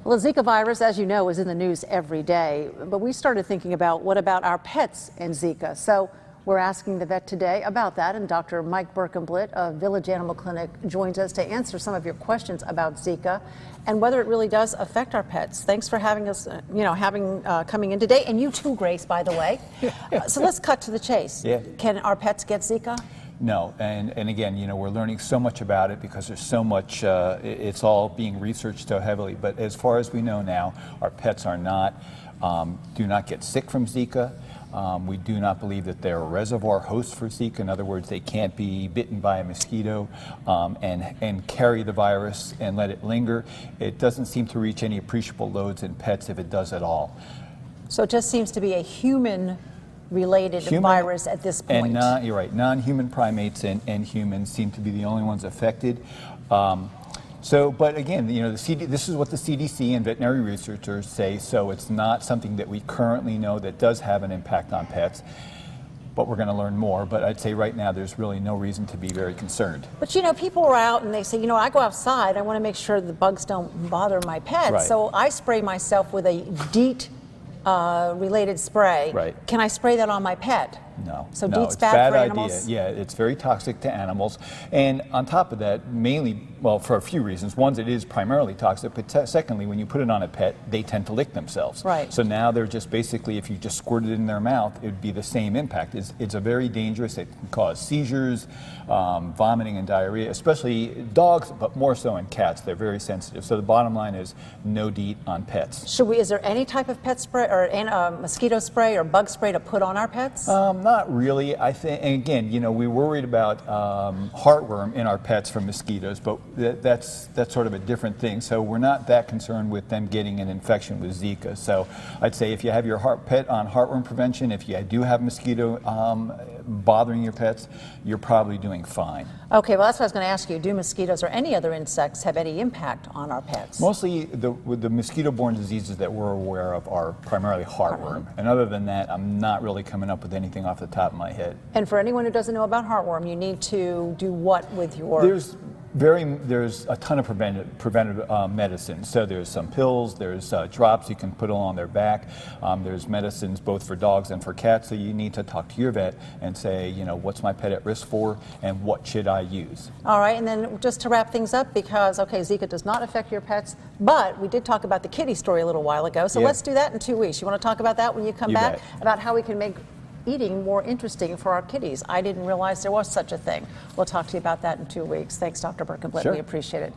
Well, the Zika virus, as you know, is in the news every day, but we started thinking about what about our pets and Zika. So we're asking the vet today about that, and Dr. Mike Berkenblit of Village Animal Clinic joins us to answer some of your questions about Zika and whether it really does affect our pets. Thanks for having us, coming in today, and you too, Grace, by the way. So let's cut to the chase. Yeah. Can our pets get Zika? No, and again, we're learning so much about it because there's so much, it's all being researched so heavily, but as far as we know now, our pets are not, do not get sick from Zika. We do not believe that they're a reservoir host for Zika. In other words, they can't be bitten by a mosquito and carry the virus and let it linger. It doesn't seem to reach any appreciable loads in pets if it does at all. So it just seems to be a human-related virus at this point. And you're right, non-human primates and humans seem to be the only ones affected. But again, this is what the CDC and veterinary researchers say, so it's not something that we currently know that does have an impact on pets, but we're going to learn more. But I'd say right now there's really no reason to be very concerned. But people are out and they say, I go outside, I want to make sure the bugs don't bother my pets, Right. So I spray myself with a DEET related spray. Right. Can I spray that on my pet? No. So no, DEET's it's bad for idea. animals? Yeah, it's very toxic to animals. And on top of that, mainly, well, for a few reasons. One, it is primarily toxic, but secondly, when you put it on a pet, they tend to lick themselves. Right. So now they're just basically, if you just squirt it in their mouth, it would be the same impact. It's a very dangerous, it can cause seizures, vomiting and diarrhea, especially dogs, but more so in cats. They're very sensitive. So the bottom line is no DEET on pets. Is there any type of pet spray or mosquito spray or bug spray to put on our pets? Not really. I think, and again, we worried about heartworm in our pets from mosquitoes, but that's sort of a different thing. So we're not that concerned with them getting an infection with Zika. So I'd say if you have your pet on heartworm prevention, if you do have mosquito bothering your pets, you're probably doing fine. Okay, well, that's what I was going to ask you. Do mosquitoes or any other insects have any impact on our pets? Mostly the mosquito-borne diseases that we're aware of are primarily heartworm. And other than that, I'm not really coming up with anything off the top of my head. And for anyone who doesn't know about heartworm, you need to do what with your... There's a ton of preventive medicine. So there's some pills, there's drops you can put on their back. There's medicines both for dogs and for cats. So you need to talk to your vet and say, what's my pet at risk for and what should I use? All right, and then just to wrap things up, because, okay, Zika does not affect your pets, but we did talk about the kitty story a little while ago. So let's do that in 2 weeks. You want to talk about that when you come back? Bet. About how we can make eating more interesting for our kitties. I didn't realize there was such a thing. We'll talk to you about that in 2 weeks. Thanks, Dr. Berkenblit. Sure. We appreciate it.